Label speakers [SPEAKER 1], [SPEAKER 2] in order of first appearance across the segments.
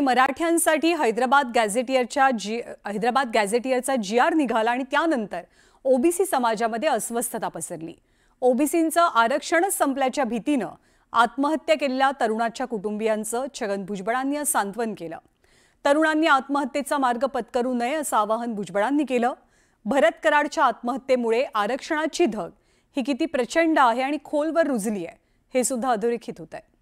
[SPEAKER 1] मराठ्यांसाठी Hyderabad गॅझेटियरचा GR निघाला आणि त्यानंतर ओबीसी समाजामध्ये अस्वस्थता पसरली। ओबीसींचं आरक्षणच संपल्याच्या भीतीने आत्महत्या केलेल्या तरुणाच्या कुटुंबियांचं छगन भुजबळांनी सांत्वन केलं। तरुणांनी आत्महत्येचा मार्ग पत्करू नये असं आवाहन भुजबळांनी केलं। भरत कराडच्या आत्महत्येमुळे आरक्षणाची धग ही किती प्रचंड आहे आणि खोलवर रुजली आहे हे सुद्धा अधोरेखित होत आहे।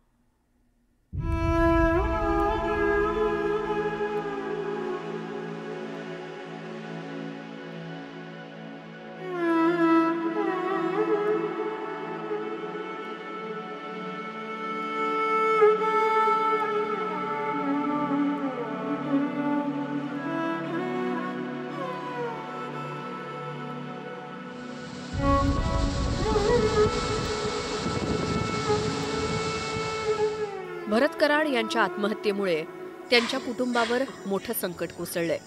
[SPEAKER 2] भरत कराड यांच्या आत्महत्येमुळे त्यांच्या कुटुंबावर मोठं संकट कोसळलंय।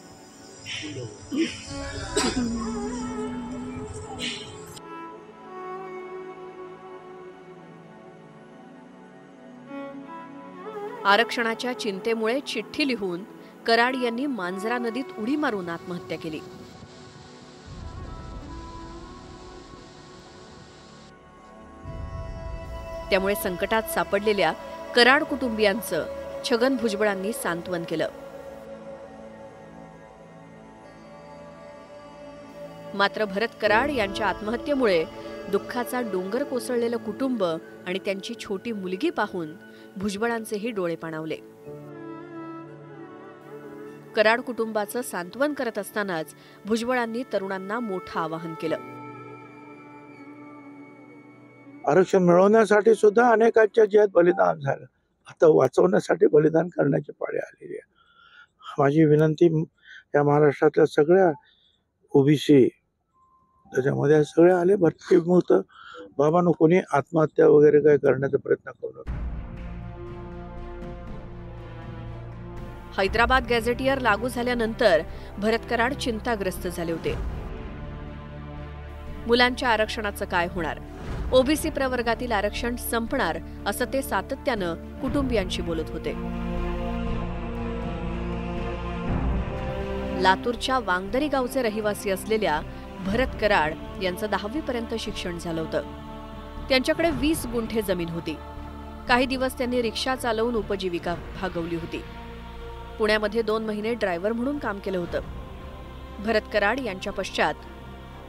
[SPEAKER 2] आरक्षणाच्या चिंतेमुळे चिठ्ठी लिहून कराड यांनी मांजरा नदीत उडी मारून आत्महत्या केली। त्यामुळे संकटात सापडलेल्या कराड कुटुंबियांचं छगन भुजबळांनी सांत्वन केलं। मात्र भरत कराड यांच्या आत्महत्येमुळे दुःखाचा डोंगर कोसळलेलं कुटुंब आणि त्यांची छोटी मुलगी पाहून भुजबळांचेही डोळे पाणावले। कराड कुटुंबाचं सांत्वन करत असतानाच भुजबळांनी तरुणांना मोठं आवाहन केलं।
[SPEAKER 3] आरक्षण मिळवण्यासाठी सुद्धा अनेकांच्या जीवात बलिदान झालं, आता वाचवण्यासाठी बलिदान करण्याची पाळी आलेली आहे। माझी विनंती या महाराष्ट्रातल्या सगळ्या ओबीसी त्याच्यामध्ये सगळे आले भरतीमुक्त बाबांनो, कोणी आत्महत्या वगैरे काय करण्याचा प्रयत्न करू नका।
[SPEAKER 2] हैदराबाद गॅझेटियर लागू झाल्यानंतर भरत कराड चिंताग्रस्त झाले होते। मुलांच्या आरक्षणाचं काय होणार, ओबीसी प्रवर्गातील आरक्षण संपणार असं ते सातत्यानं कुटुंबियांशी बोलत होते। लातूरच्या वांगदरी गावचे रहिवासी असलेल्या भरत कराड यांचं 10वी पर्यंत शिक्षण झालं होतं। त्यांच्याकडे 20 गुंठे जमीन होती। काही दिवस त्यांनी रिक्षा चालवून उपजीविका भागवली होती। पुण्यामध्ये 2 महिने ड्रायव्हर म्हणून काम केलं होतं। भरत कराड यांच्या पश्चात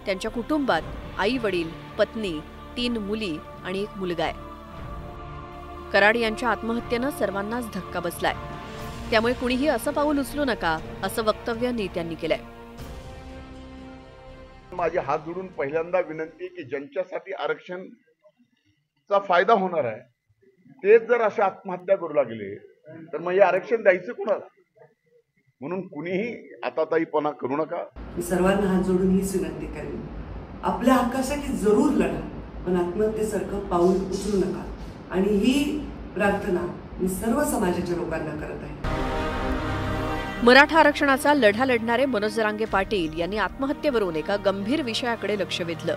[SPEAKER 2] त्यांच्या कुटुंबात आई वडील, पत्नी, 3 मुली आणि 1 मुलगा आहे। कराड यांच्या आत्महत्येनं सर्वांनाच धक्का बसलाय। त्यामुळे कुणीही असं पाऊल उचलू नका असं वक्तव्य नेत्यांनी केलंय।
[SPEAKER 4] माझे हात जोडून पहिल्यांदा विनंती की ज्यांच्यासाठी आरक्षणचा फायदा होणार आहे तेच जर अशा आत्महत्या करू लागले तर मग हे आरक्षण द्यायचं कोणाला? म्हणून कुणीही आताताईपणा करू नका।
[SPEAKER 5] मी सर्वांना हात जोडून हीच विनंती करेन, आपल्या हक्कासाठी जरूर लढा, पण आत्महत्येसारखं पाऊल उचलू नका। आणि ही प्रार्थना मी सर्व समाजाच्या लोकांना करत आहे।
[SPEAKER 2] मराठा आरक्षणाचा लढा लढणारे मनोज जरांगे पाटील यांनी आत्महत्येवरून एका गंभीर विषयाकडे लक्ष वेधलं।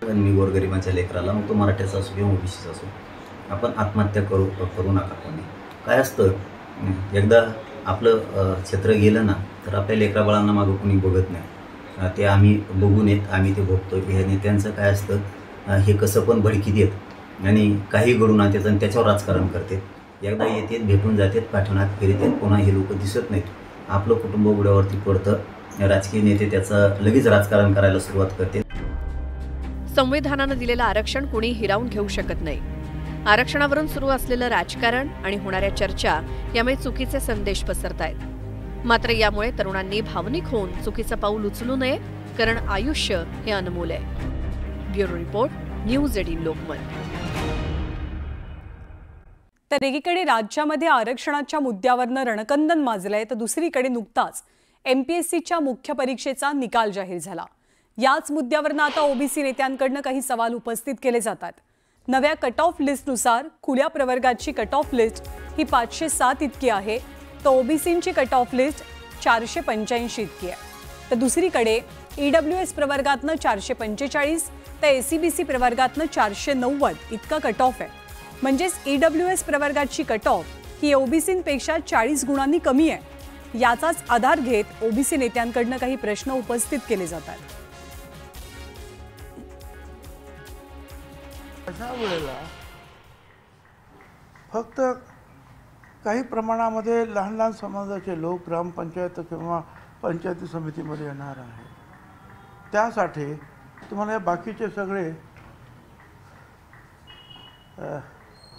[SPEAKER 6] मी गोरगरिबांच्या लेकराला, मग तो मराठ्याचा असो किंवा ओबीसीचा असो, आपण आत्महत्या करू नका। कोणी काय असतं, एकदा आपलं क्षेत्र गेलं ना तर आपल्या लेकरा बाळांना मागं कोणी बघत नाही। ते आम्ही बघून येत, आम्ही ते भोगतो। हे नेत्यांचं काय असतं, हे कसं पण भडकी देत आणि काही घडून आणतात आणि त्याच्यावर राजकारण करतात। एकदा येतात, भेटून जातात, पाठवण्यात फिरतात, पुन्हा हे लोक दिसत नाहीत। आपलं कुटुंब उघड्यावरती पडतं। राजकीय नेते त्याचं लगेच राजकारण करायला सुरुवात करते।
[SPEAKER 2] संविधानानं दिलेलं आरक्षण कुणी हिरावून घेऊ शकत नाही। आरक्षणावरून सुरू असलेलं राजकारण आणि होणाऱ्या चर्चा यामुळे चुकीचे संदेश पसरतायत। मात्र यामुळे तरुणांनी भावनिक होऊन चुकीचं पाऊल उचलू नये, कारण आयुष्य हे अनमोल आहे। Bureau report, news 18 Lokmat.
[SPEAKER 1] तर एकीकडे राज्यामध्ये आरक्षणाच्या मुद्द्यावरनं रणकंदन माजलंय, तर दुसरीकडे नुकताच MPSCच्या मुख्य परीक्षेचा निकाल जाहीर झाला। याच मुद्द्यावरनं आता ओबीसी नेत्यांकडनं काही सवाल उपस्थित केले जातात। नव्या कट ऑफ लिस्टनुसार खुल्या प्रवर्गाची कट ऑफ लिस्ट ही 507 इतकी आहे, तर ओबीसींची कट ऑफ लिस्ट 485 इतकी आहे। तर दुसरीकडे EWS प्रवर्गातनं 445 तर SCBC प्रवर्गातनं 490 इतका कट ऑफ आहे। म्हणजेच EWS प्रवर्गाची कट ऑफ ही ओबीसींपेक्षा 40 गुणांनी कमी आहे। याचाच आधार घेत ओबीसी नेत्यांकडून काही प्रश्न उपस्थित केले जातात।
[SPEAKER 3] अशा वेळेला फक्त काही प्रमाणामध्ये लहान लहान समाजाचे लोक ग्रामपंचायत किंवा पंचायती समितीमध्ये येणार आहे, त्यासाठी तुम्हाला बाकीचे सगळे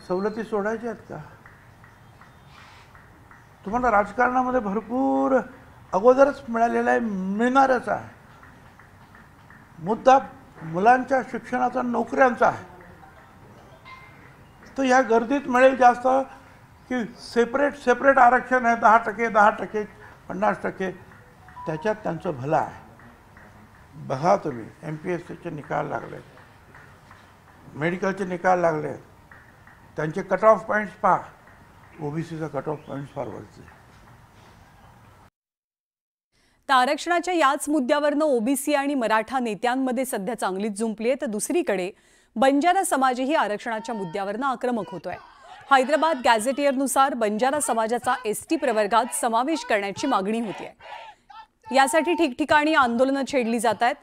[SPEAKER 3] सवलती सोडायच्या आहेत का? तुम्हाला राजकारणामध्ये भरपूर अगोदरच मिळालेला आहे, मिळणारच आहे। मुद्दा मुलांच्या शिक्षणाचा, नोकऱ्यांचा आहे। तर ह्या गर्दीत मिळेल जास्त की सेपरेट आरक्षण आहे, 10%, 10%, 50%, त्याच्यात त्यांचं भलं आहे। बघा तुम्ही MPSCचे निकाल लागले, मेडिकलचे निकाल लागले, त्यांचे कट ऑफ पॉईंट्स पहा, ओबीसीचा कट ऑफ पॉईंट्स फार वरचे।
[SPEAKER 1] तर आरक्षणाच्या याच मुद्द्यावरनं ओबीसी आणि मराठा नेत्यांमध्ये सध्या चांगलीच जुंपली आहे, तर दुसरीकडे बंजारा समाजही आरक्षणाच्या मुद्द्यावरनं आक्रमक होतोय। हैदराबाद गॅझेटियरनुसार बंजारा समाजाचा ST प्रवर्गात समावेश करण्याची मागणी होतीये। यासाठी ठिकठिकाणी आंदोलनं छेडली जात आहेत।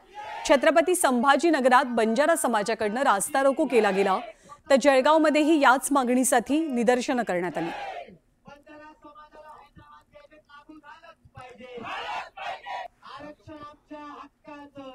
[SPEAKER 1] छत्रपती संभाजीनगरात बंजारा समाजाकडनं रास्ता रोको केला गेला, तर जळगावमध्येही याच मागणीसाठी निदर्शनं करण्यात आली।
[SPEAKER 7] आरक्षण आमच्या हक्काचं